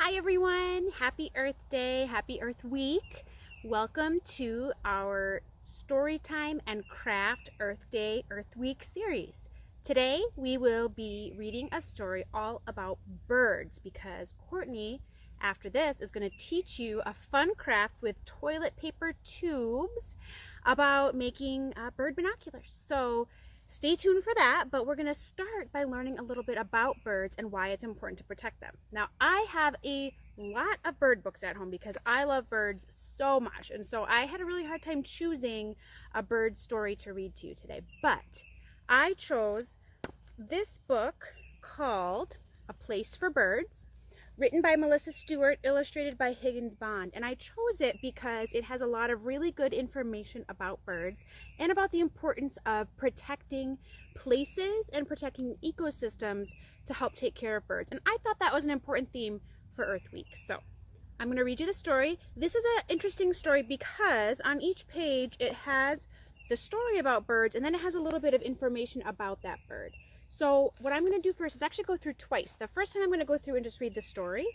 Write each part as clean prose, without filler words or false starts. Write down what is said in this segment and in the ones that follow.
Hi everyone, happy Earth Day, happy Earth Week. Welcome to our Storytime and Craft Earth Day, Earth Week series. Today we will be reading a story all about birds because Courtney, after this, is going to teach you a fun craft with toilet paper tubes about making bird binoculars. So stay tuned for that, but we're going to start by learning a little bit about birds and why it's important to protect them. Now, I have a lot of bird books at home because I love birds so much, and so I had a really hard time choosing a bird story to read to you today, but I chose this book called A Place for Birds, written by Melissa Stewart, illustrated by Higgins Bond. And I chose it because it has a lot of really good information about birds and about the importance of protecting places and protecting ecosystems to help take care of birds. And I thought that was an important theme for Earth Week. So I'm going to read you the story. This is an interesting story because on each page it has the story about birds and then it has a little bit of information about that bird. So what I'm going to do first is actually go through twice. The first time I'm going to go through and just read the story,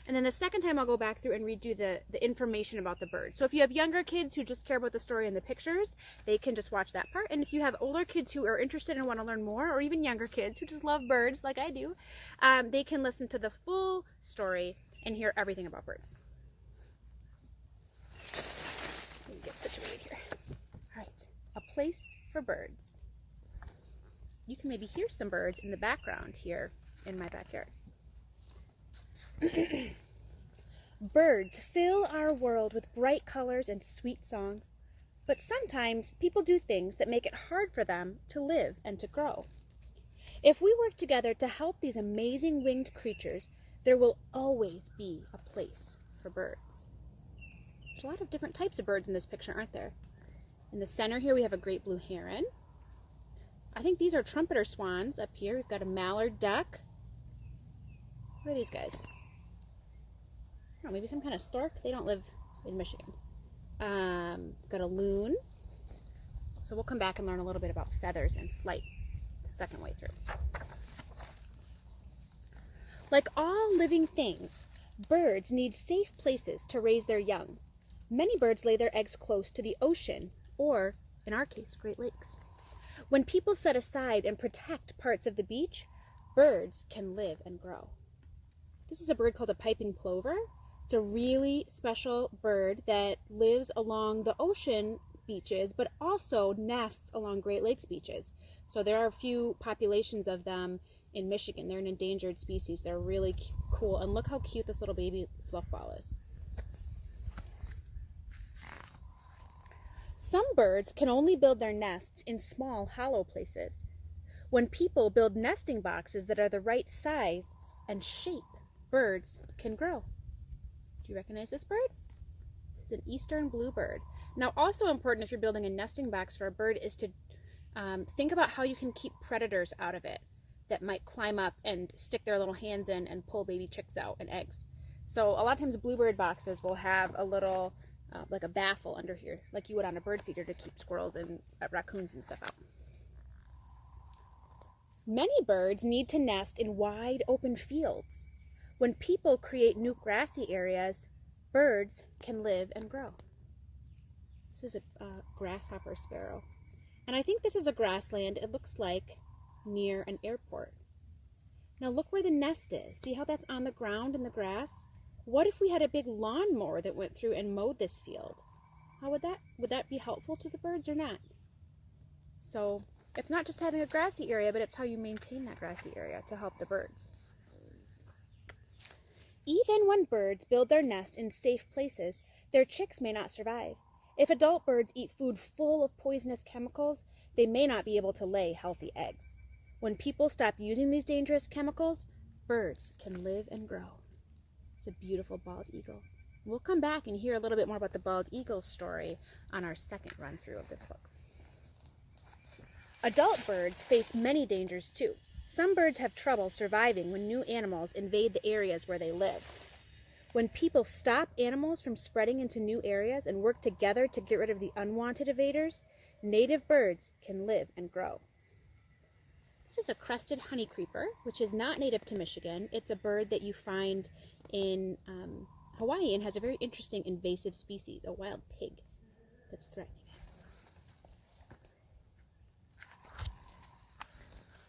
and then the second time I'll go back through and read you the information about the bird. So if you have younger kids who just care about the story and the pictures, they can just watch that part. And if you have older kids who are interested and want to learn more, or even younger kids who just love birds like I do, they can listen to the full story and hear everything about birds. Let me get situated here. All right, A Place for Birds. You can maybe hear some birds in the background here in my backyard. Birds fill our world with bright colors and sweet songs, but sometimes people do things that make it hard for them to live and to grow. If we work together to help these amazing winged creatures, there will always be a place for birds. There's a lot of different types of birds in this picture, aren't there? In the center here we have a great blue heron. I think these are trumpeter swans up here. We've got a mallard duck. What are these guys? I don't know, maybe some kind of stork? They don't live in Michigan. We've got a loon. So we'll come back and learn a little bit about feathers and flight the second way through. Like all living things, birds need safe places to raise their young. Many birds lay their eggs close to the ocean, or, in our case, Great Lakes. When people set aside and protect parts of the beach, birds can live and grow. This is a bird called a piping plover. It's a really special bird that lives along the ocean beaches, but also nests along Great Lakes beaches. So there are a few populations of them in Michigan. They're an endangered species. They're really cool. And look how cute this little baby fluff ball is. Some birds can only build their nests in small, hollow places. When people build nesting boxes that are the right size and shape, birds can grow. Do you recognize this bird? This is an eastern bluebird. Now, also important if you're building a nesting box for a bird is to think about how you can keep predators out of it that might climb up and stick their little hands in and pull baby chicks out and eggs. So a lot of times bluebird boxes will have a little like a baffle under here, like you would on a bird feeder to keep squirrels and raccoons and stuff out. Many birds need to nest in wide open fields. When people create new grassy areas, birds can live and grow. This is a grasshopper sparrow. And I think this is a grassland, it looks like, near an airport. Now look where the nest is. See how that's on the ground in the grass? What if we had a big lawnmower that went through and mowed this field? How would that be helpful to the birds or not? So it's not just having a grassy area, but it's how you maintain that grassy area to help the birds. Even when birds build their nest in safe places, their chicks may not survive. If adult birds eat food full of poisonous chemicals, they may not be able to lay healthy eggs. When people stop using these dangerous chemicals, birds can live and grow. It's a beautiful bald eagle. We'll come back and hear a little bit more about the bald eagle story on our second run through of this book. Adult birds face many dangers too. Some birds have trouble surviving when new animals invade the areas where they live. When people stop animals from spreading into new areas and work together to get rid of the unwanted invaders, native birds can live and grow. This is a crested honeycreeper, which is not native to Michigan. It's a bird that you find in Hawaii and has a very interesting invasive species, a wild pig that's threatening it.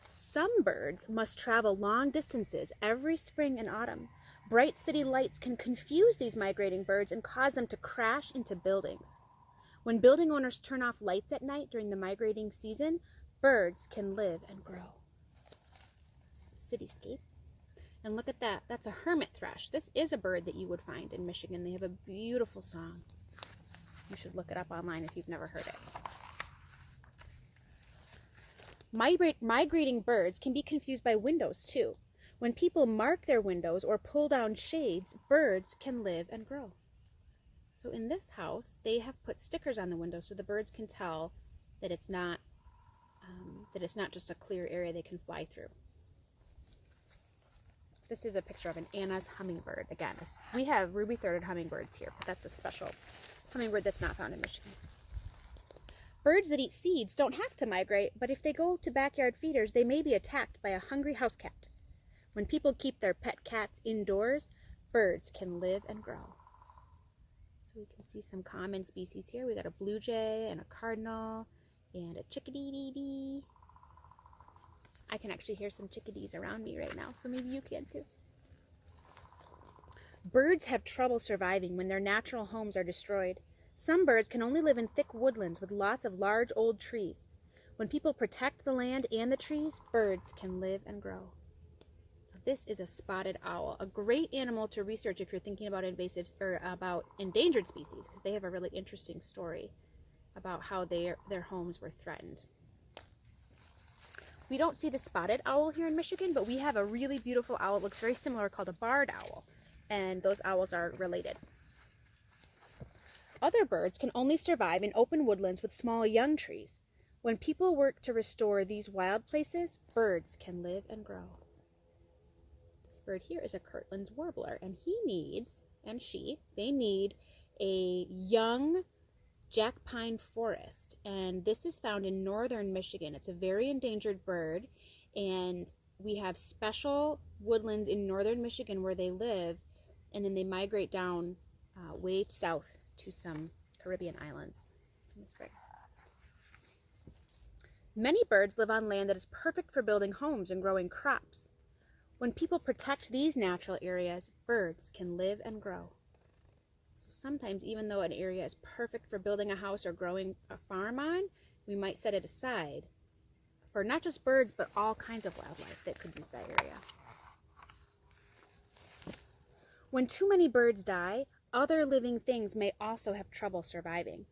Some birds must travel long distances every spring and autumn. Bright city lights can confuse these migrating birds and cause them to crash into buildings. When building owners turn off lights at night during the migrating season, birds can live and grow. This is a cityscape. And look at that. That's a hermit thrush. This is a bird that you would find in Michigan. They have a beautiful song. You should look it up online if you've never heard it. Migrating birds can be confused by windows too. When people mark their windows or pull down shades, birds can live and grow. So in this house, they have put stickers on the window so the birds can tell that it's not just a clear area they can fly through. This is a picture of an Anna's hummingbird. Again, we have ruby-throated hummingbirds here, but that's a special hummingbird that's not found in Michigan. Birds that eat seeds don't have to migrate, but if they go to backyard feeders, they may be attacked by a hungry house cat. When people keep their pet cats indoors, birds can live and grow. So we can see some common species here. We got a blue jay and a cardinal and a chickadee. I can actually hear some chickadees around me right now, so maybe you can too. Birds have trouble surviving when their natural homes are destroyed. Some birds can only live in thick woodlands with lots of large old trees. When people protect the land and the trees, birds can live and grow. This is a spotted owl, a great animal to research if you're thinking about invasive or about endangered species, because they have a really interesting story about how their homes were threatened. We don't see the spotted owl here in Michigan, but we have a really beautiful owl. It looks very similar, called a barred owl, and those owls are related. Other birds can only survive in open woodlands with small young trees. When people work to restore these wild places, birds can live and grow. This bird here is a Kirtland's warbler, and they need a young jack pine forest, and this is found in northern Michigan. It's a very endangered bird, and we have special woodlands in northern Michigan where they live, and then they migrate down way south to some Caribbean islands in the spring. Many birds live on land that is perfect for building homes and growing crops. When people protect these natural areas, birds can live and grow. So sometimes, even though an area is perfect for building a house or growing a farm on, we might set it aside for not just birds, but all kinds of wildlife that could use that area. When too many birds die, other living things may also have trouble surviving.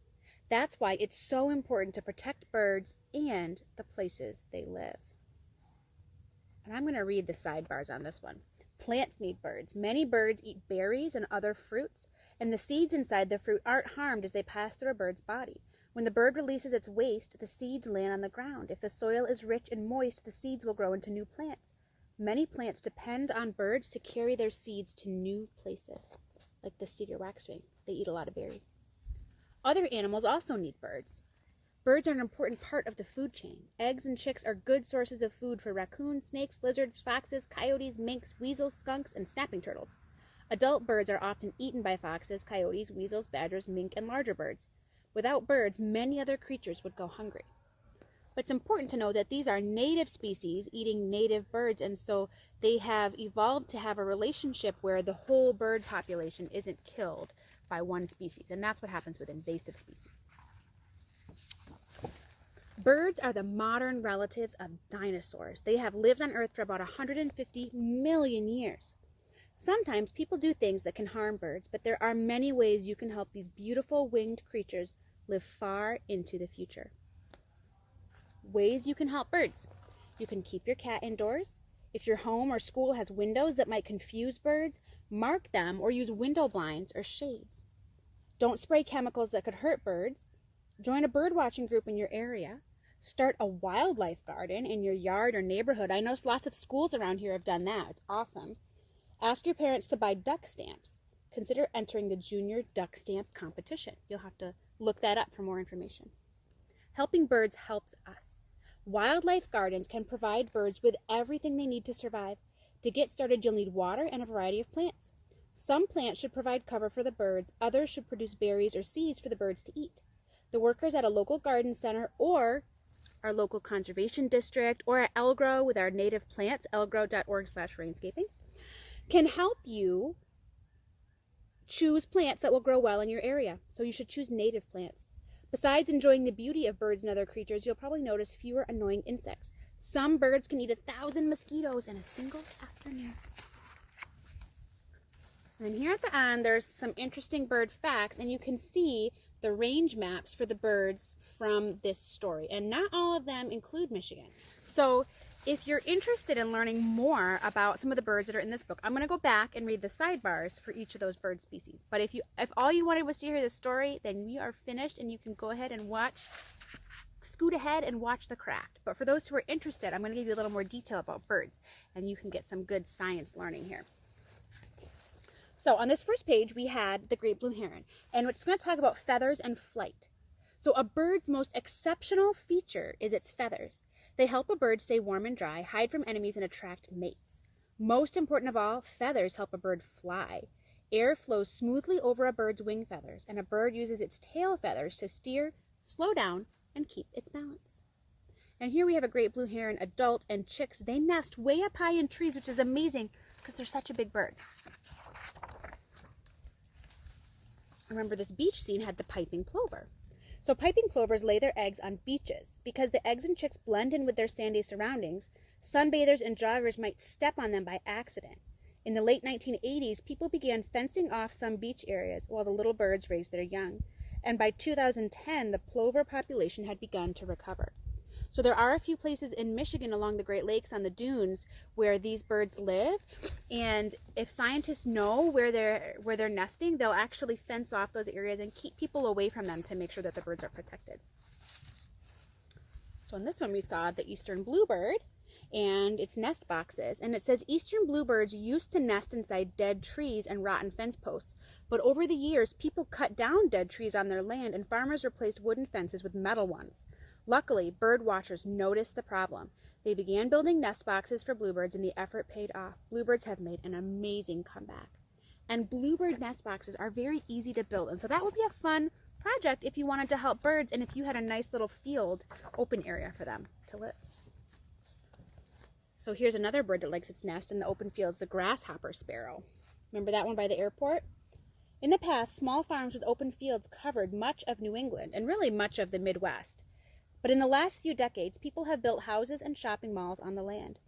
That's why it's so important to protect birds and the places they live. And I'm going to read the sidebars on this one. Plants need birds. Many birds eat berries and other fruits, and the seeds inside the fruit aren't harmed as they pass through a bird's body. When the bird releases its waste, the seeds land on the ground. If the soil is rich and moist, the seeds will grow into new plants. Many plants depend on birds to carry their seeds to new places, like the cedar waxwing. They eat a lot of berries. Other animals also need birds. Birds are an important part of the food chain. Eggs and chicks are good sources of food for raccoons, snakes, lizards, foxes, coyotes, minks, weasels, skunks, and snapping turtles. Adult birds are often eaten by foxes, coyotes, weasels, badgers, mink, and larger birds. Without birds, many other creatures would go hungry. But it's important to know that these are native species eating native birds, and so they have evolved to have a relationship where the whole bird population isn't killed by one species, and that's what happens with invasive species. Birds are the modern relatives of dinosaurs. They have lived on Earth for about 150 million years. Sometimes people do things that can harm birds, but there are many ways you can help these beautiful winged creatures live far into the future. Ways you can help birds. You can keep your cat indoors. If your home or school has windows that might confuse birds, mark them or use window blinds or shades. Don't spray chemicals that could hurt birds. Join a bird watching group in your area. Start a wildlife garden in your yard or neighborhood. I know lots of schools around here have done that. It's awesome. Ask your parents to buy duck stamps. Consider entering the Junior Duck Stamp Competition. You'll have to look that up for more information. Helping birds helps us. Wildlife gardens can provide birds with everything they need to survive. To get started, you'll need water and a variety of plants. Some plants should provide cover for the birds, others should produce berries or seeds for the birds to eat. The workers at a local garden center or our local conservation district or at Elgrow with our native plants, elgrow.org/rainscaping, can help you choose plants that will grow well in your area. So you should choose native plants. Besides enjoying the beauty of birds and other creatures, you'll probably notice fewer annoying insects. Some birds can eat 1,000 mosquitoes in a single afternoon. And here at the end, there's some interesting bird facts, and you can see the range maps for the birds from this story. And not all of them include Michigan. So if you're interested in learning more about some of the birds that are in this book, I'm going to go back and read the sidebars for each of those bird species. But if all you wanted was to hear the story, then we are finished and you can go ahead and scoot ahead and watch the craft. But for those who are interested, I'm going to give you a little more detail about birds, and you can get some good science learning here. So on this first page, we had the great blue heron, and it's going to talk about feathers and flight. So a bird's most exceptional feature is its feathers. They help a bird stay warm and dry, hide from enemies, and attract mates. Most important of all, feathers help a bird fly. Air flows smoothly over a bird's wing feathers, and a bird uses its tail feathers to steer, slow down, and keep its balance. And here we have a great blue heron adult and chicks. They nest way up high in trees, which is amazing because they're such a big bird. Remember, this beach scene had the piping plover. So piping plovers lay their eggs on beaches. Because the eggs and chicks blend in with their sandy surroundings, sunbathers and joggers might step on them by accident. In the late 1980s, people began fencing off some beach areas while the little birds raised their young. And by 2010, the plover population had begun to recover. So there are a few places in Michigan along the Great Lakes on the dunes where these birds live, and if scientists know where they're nesting, they'll actually fence off those areas and keep people away from them to make sure that the birds are protected. So in this one we saw the eastern bluebird and its nest boxes, and it says eastern bluebirds used to nest inside dead trees and rotten fence posts, but over the years people cut down dead trees on their land and farmers replaced wooden fences with metal ones. Luckily, bird watchers noticed the problem. They began building nest boxes for bluebirds, and the effort paid off. Bluebirds have made an amazing comeback. And bluebird nest boxes are very easy to build, and so that would be a fun project if you wanted to help birds and if you had a nice little field, open area for them to live. So here's another bird that likes its nest in the open fields, the grasshopper sparrow. Remember that one by the airport? In the past, small farms with open fields covered much of New England and really much of the Midwest. But in the last few decades, people have built houses and shopping malls on the land.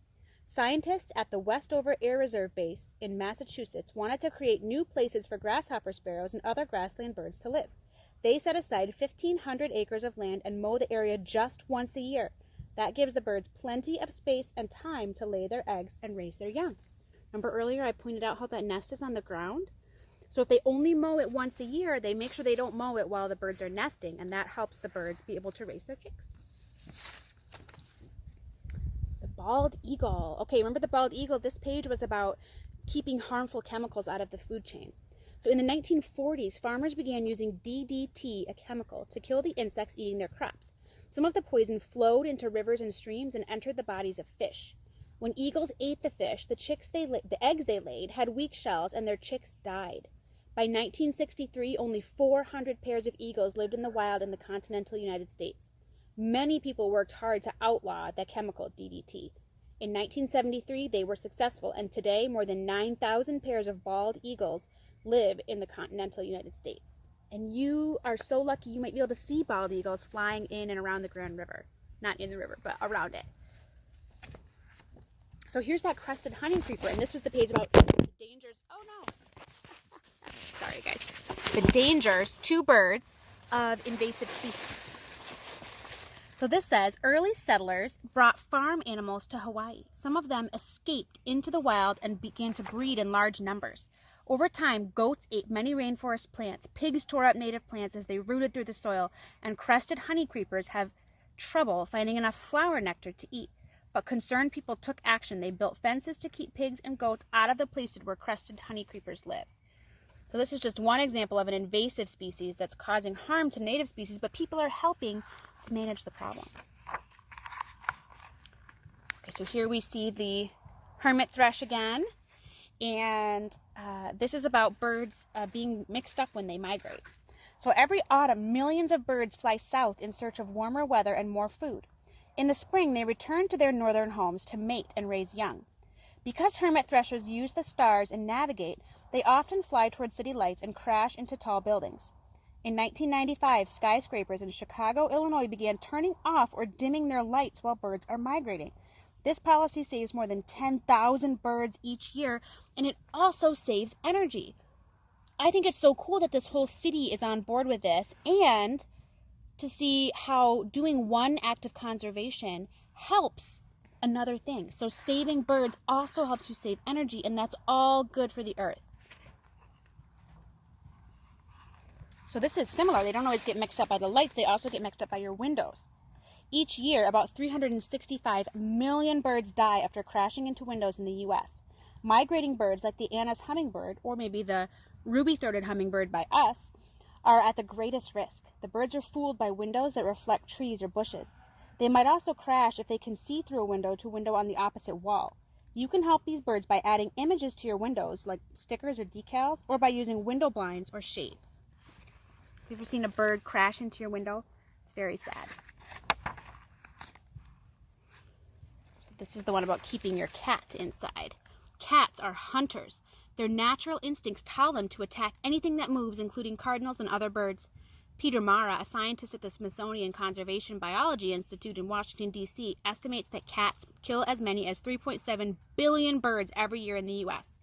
Scientists at the Westover Air Reserve Base in Massachusetts wanted to create new places for grasshopper sparrows and other grassland birds to live. They set aside 1,500 acres of land and mow the area just once a year. That gives the birds plenty of space and time to lay their eggs and raise their young. Remember earlier I pointed out how that nest is on the ground? So if they only mow it once a year, they make sure they don't mow it while the birds are nesting, and that helps the birds be able to raise their chicks. The bald eagle. Okay, remember the bald eagle? This page was about keeping harmful chemicals out of the food chain. So in the 1940s, farmers began using DDT, a chemical, to kill the insects eating their crops. Some of the poison flowed into rivers and streams and entered the bodies of fish. When eagles ate the fish, the eggs they laid had weak shells and their chicks died. By 1963, only 400 pairs of eagles lived in the wild in the continental United States. Many people worked hard to outlaw the chemical DDT. In 1973, they were successful, and today more than 9,000 pairs of bald eagles live in the continental United States. And you are so lucky you might be able to see bald eagles flying in and around the Grand River. Not in the river, but around it. So here's that crested honey creeper, and this was the page about the dangers. Oh no! Sorry guys. The dangers to birds of invasive species. So this says, early settlers brought farm animals to Hawaii. Some of them escaped into the wild and began to breed in large numbers. Over time, goats ate many rainforest plants, pigs tore up native plants as they rooted through the soil, and crested honey creepers have trouble finding enough flower nectar to eat. But concerned people took action. They built fences to keep pigs and goats out of the places where crested honey creepers live. So this is just one example of an invasive species that's causing harm to native species, but people are helping to manage the problem. so here we see the hermit thrush again, and this is about birds being mixed up when they migrate. So every autumn, millions of birds fly south in search of warmer weather and more food. In the spring, they return to their northern homes to mate and raise young. Because hermit thrushes use the stars and navigate, they often fly toward city lights and crash into tall buildings. In 1995, skyscrapers in Chicago, Illinois began turning off or dimming their lights while birds are migrating. This policy saves more than 10,000 birds each year, and it also saves energy. I think it's so cool that this whole city is on board with this, and to see how doing one act of conservation helps another thing. So saving birds also helps you save energy, and that's all good for the earth. So this is similar. They don't always get mixed up by the lights. They also get mixed up by your windows. Each year, about 365 million birds die after crashing into windows in the U.S. Migrating birds like the Anna's hummingbird, or maybe the ruby-throated hummingbird by us, are at the greatest risk. The birds are fooled by windows that reflect trees or bushes. They might also crash if they can see through a window to a window on the opposite wall. You can help these birds by adding images to your windows, like stickers or decals, or by using window blinds or shades. Have you ever seen a bird crash into your window? It's very sad. So this is the one about keeping your cat inside. Cats are hunters. Their natural instincts tell them to attack anything that moves, including cardinals and other birds. Peter Mara, a scientist at the Smithsonian Conservation Biology Institute in Washington, D.C., estimates that cats kill as many as 3.7 billion birds every year in the U.S.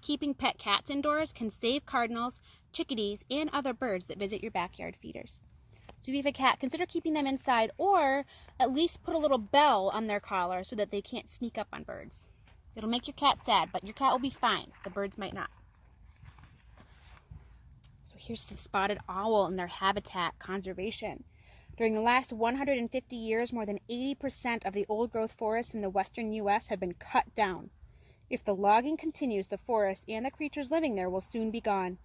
Keeping pet cats indoors can save cardinals, chickadees, and other birds that visit your backyard feeders. So if you have a cat, consider keeping them inside, or at least put a little bell on their collar so that they can't sneak up on birds. It'll make your cat sad, but your cat will be fine. The birds might not. So here's the spotted owl and their habitat conservation. During the last 150 years, more than 80% of the old-growth forests in the western U.S. have been cut down. If the logging continues, the forest and the creatures living there will soon be gone.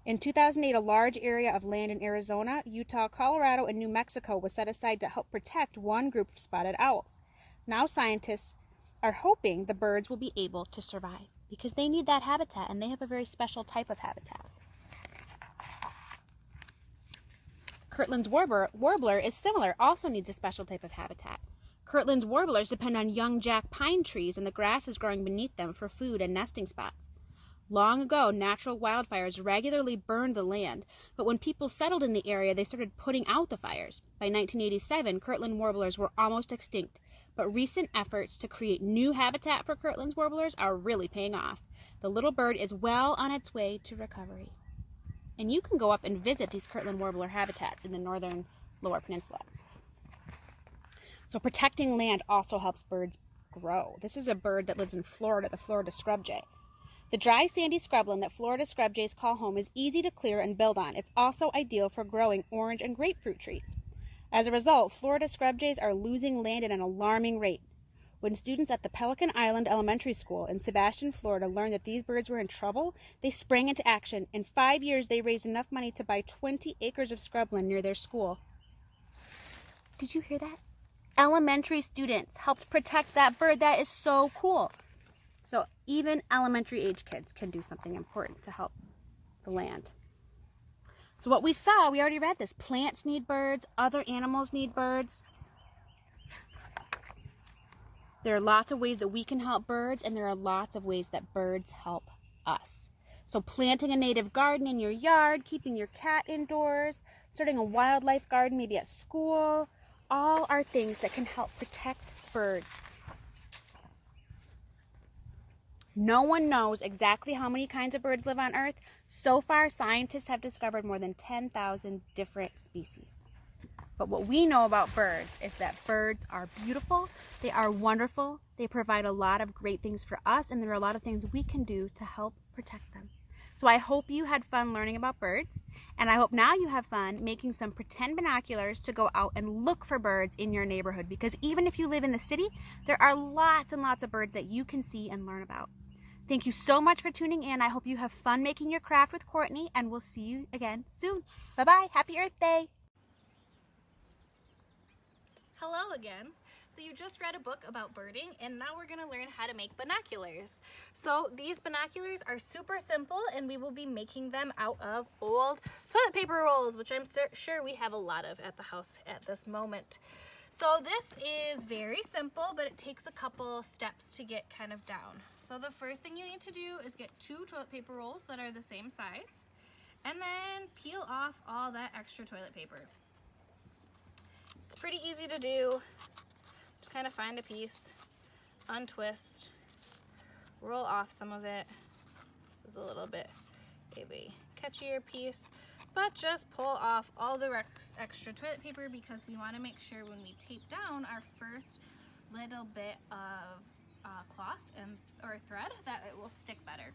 In 2008, a large area of land in Arizona, Utah, Colorado, and New Mexico was set aside to help protect one group of spotted owls. Now scientists are hoping the birds will be able to survive because they need that habitat, and they have a very special type of habitat. Kirtland's warbler is similar, also needs a special type of habitat. Kirtland's warblers depend on young jack pine trees and the grasses growing beneath them for food and nesting spots. Long ago, natural wildfires regularly burned the land, but when people settled in the area, they started putting out the fires. By 1987, Kirtland warblers were almost extinct, but recent efforts to create new habitat for Kirtland's warblers are really paying off. The little bird is well on its way to recovery. And you can go up and visit these Kirtland warbler habitats in the northern Lower Peninsula. So protecting land also helps birds grow. This is a bird that lives in Florida, the Florida scrub jay. The dry, sandy scrubland that Florida scrub jays call home is easy to clear and build on. It's also ideal for growing orange and grapefruit trees. As a result, Florida scrub jays are losing land at an alarming rate. When students at the Pelican Island Elementary School in Sebastian, Florida learned that these birds were in trouble, they sprang into action. In 5 years, they raised enough money to buy 20 acres of scrubland near their school. Did you hear that? Elementary students helped protect that bird. That is so cool. So even elementary age kids can do something important to help the land. So what we saw, we already read this. Plants need birds, other animals need birds. There are lots of ways that we can help birds, and there are lots of ways that birds help us. So planting a native garden in your yard, keeping your cat indoors, starting a wildlife garden maybe at school, all are things that can help protect birds. No one knows exactly how many kinds of birds live on Earth. So far, scientists have discovered more than 10,000 different species. But what we know about birds is that birds are beautiful, they are wonderful, they provide a lot of great things for us, and there are a lot of things we can do to help protect them. So I hope you had fun learning about birds, and I hope now you have fun making some pretend binoculars to go out and look for birds in your neighborhood, because even if you live in the city, there are lots and lots of birds that you can see and learn about. Thank you so much for tuning in. I hope you have fun making your craft with Courtney, and we'll see you again soon. Bye-bye. Happy Earth Day. Hello again. So you just read a book about birding, and now we're gonna learn how to make binoculars. So these binoculars are super simple, and we will be making them out of old toilet paper rolls, which I'm sure we have a lot of at the house at this moment. So this is very simple, but it takes a couple steps to get kind of down. So the first thing you need to do is get 2 toilet paper rolls that are the same size, and then peel off all that extra toilet paper. It's pretty easy to do. Just kind of find a piece, untwist, roll off some of it. This is a little bit maybe catchier piece, but just pull off all the extra toilet paper because we want to make sure when we tape down our first little bit of cloth or thread that it will stick better.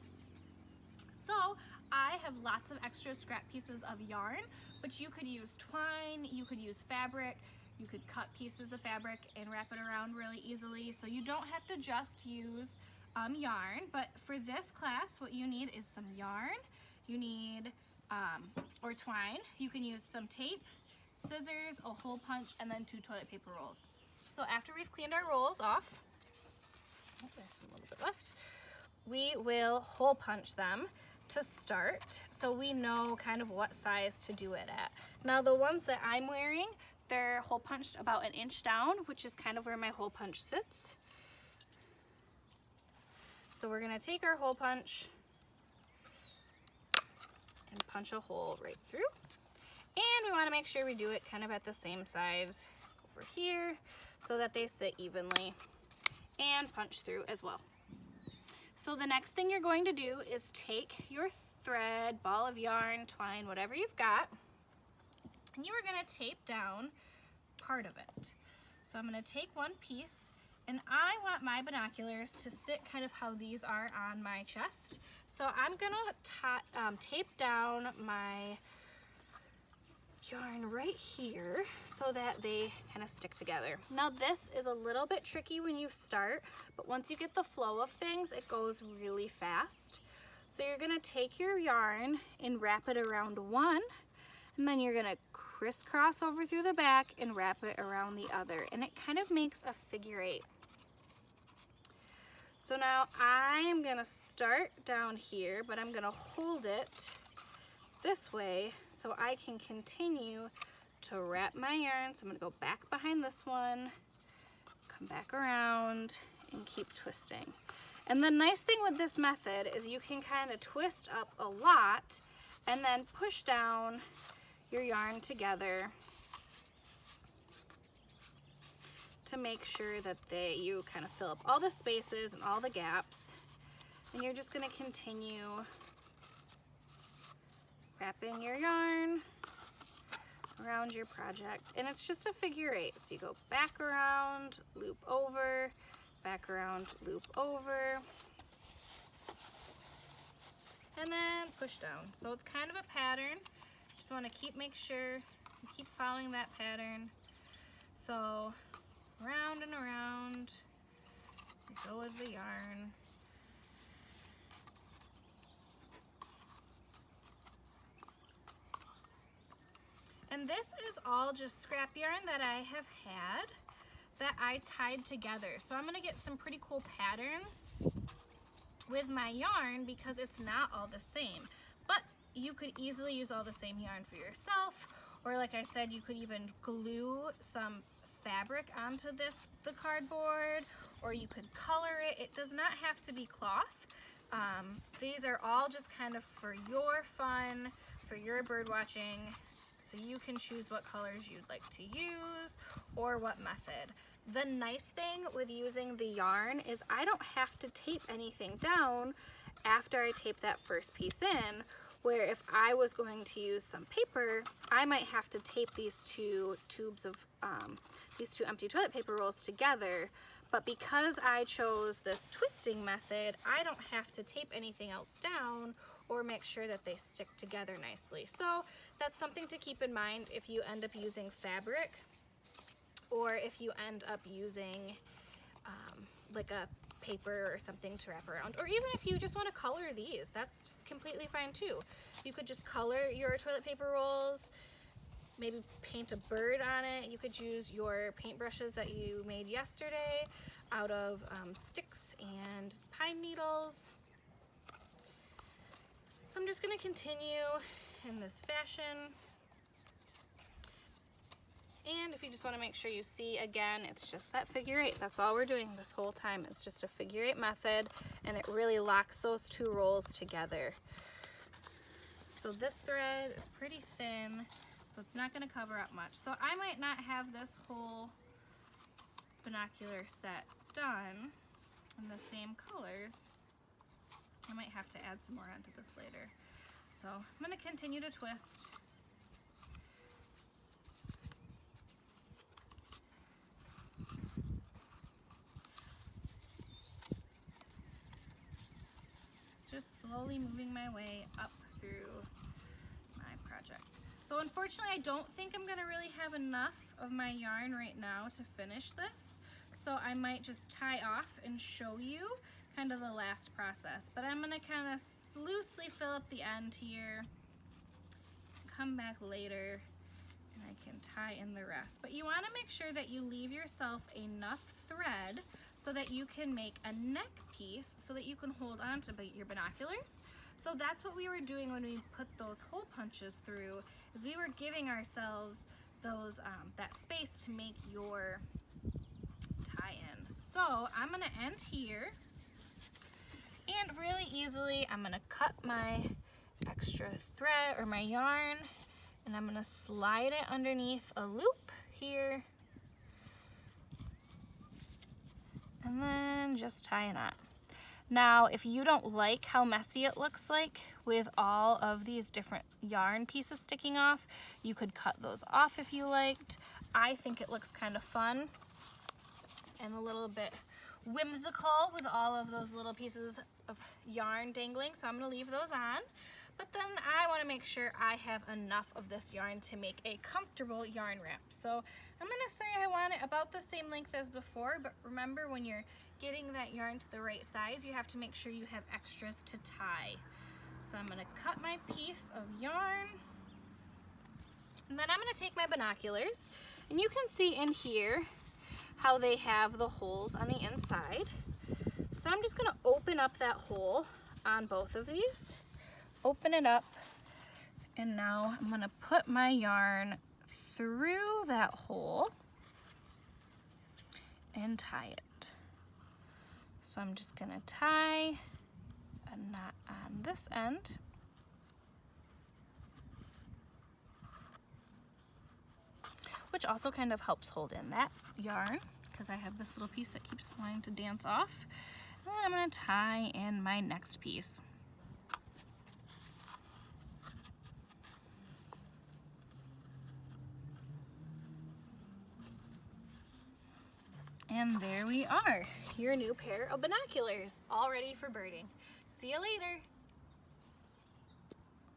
So I have lots of extra scrap pieces of yarn, but you could use twine, you could use fabric, you could cut pieces of fabric and wrap it around really easily. So you don't have to just use yarn, but for this class, what you need is some yarn, you need, or twine, you can use some tape, scissors, a hole punch, and then 2 toilet paper rolls. So after we've cleaned our rolls off, oh, there's a little bit left, we will hole punch them to start so we know kind of what size to do it at. Now the ones that I'm wearing, they're hole punched about 1 inch down, which is kind of where my hole punch sits. So we're gonna take our hole punch and punch a hole right through. And we wanna make sure we do it kind of at the same size over here so that they sit evenly, and punch through as well. So the next thing you're going to do is take your thread, ball of yarn, twine, whatever you've got, and you are going to tape down part of it. So I'm going to take one piece, and I want my binoculars to sit kind of how these are on my chest. So I'm going to tape down my yarn right here so that they kind of stick together. Now this is a little bit tricky when you start, but once you get the flow of things, it goes really fast. So you're going to take your yarn and wrap it around one, and then you're going to crisscross over through the back and wrap it around the other, and it kind of makes a figure 8. So now I am going to start down here, but I'm going to hold it this way so I can continue to wrap my yarn. So I'm going to go back behind this one, come back around, and keep twisting. And the nice thing with this method is you can kind of twist up a lot and then push down your yarn together to make sure that you kind of fill up all the spaces and all the gaps. And you're just going to continue wrapping your yarn around your project, and it's just a figure 8. So you go back around, loop over, back around, loop over, and then push down. So it's kind of a pattern. Just want to make sure you keep following that pattern. So round and around, you go with the yarn. And this is all just scrap yarn that I have had that I tied together. So I'm gonna get some pretty cool patterns with my yarn because it's not all the same. But you could easily use all the same yarn for yourself, or like I said, you could even glue some fabric onto the cardboard, or you could color it. It does not have to be cloth. These are all just kind of for your fun, for your bird watching. So you can choose what colors you'd like to use or what method. The nice thing with using the yarn is I don't have to tape anything down after I tape that first piece in, where if I was going to use some paper, I might have to tape these 2 tubes of, these 2 empty toilet paper rolls together. But because I chose this twisting method, I don't have to tape anything else down or make sure that they stick together nicely. So that's something to keep in mind if you end up using fabric, or if you end up using like a paper or something to wrap around, or even if you just want to color these, that's completely fine too. You could just color your toilet paper rolls maybe paint a bird on it. You could use your paintbrushes that you made yesterday out of sticks and pine needles. So I'm just going to continue in this fashion. And if you just want to make sure you see, again, it's just that figure eight. That's all we're doing this whole time. It's just a figure eight method, and it really locks those two rolls together. So this thread is pretty thin, so it's not going to cover up much. So I might not have this whole binocular set done in the same colors. I might have to add some more onto this later. So I'm going to continue to twist. Just slowly moving my way up through my project. So unfortunately, I don't think I'm gonna really have enough of my yarn right now to finish this. So I might just tie off and show you kind of the last process. But I'm gonna kind of loosely fill up the end here, come back later, and I can tie in the rest. But you wanna make sure that you leave yourself enough thread so that you can make a neck piece so that you can hold on to your binoculars. So that's what we were doing when we put those hole punches through, is we were giving ourselves those that space to make your tie-in. So I'm gonna end here, and really easily I'm gonna cut my extra thread or my yarn, and I'm gonna slide it underneath a loop here, and then just tie a knot. Now, if you don't like how messy it looks like with all of these different yarn pieces sticking off, you could cut those off if you liked. I think it looks kind of fun and a little bit whimsical with all of those little pieces of yarn dangling, so I'm gonna leave those on. But then I wanna make sure I have enough of this yarn to make a comfortable yarn wrap. So I'm gonna say I want it about the same length as before, but remember, when you're getting that yarn to the right size, you have to make sure you have extras to tie. So I'm gonna cut my piece of yarn, and then I'm gonna take my binoculars, and you can see in here how they have the holes on the inside. So I'm just gonna open up that hole on both of these, open it up, and now I'm gonna put my yarn through that hole and tie it. So I'm just gonna tie a knot on this end, which also kind of helps hold in that yarn because I have this little piece that keeps wanting to dance off. And then I'm gonna tie in my next piece. And there we are, your new pair of binoculars, all ready for birding. See you later.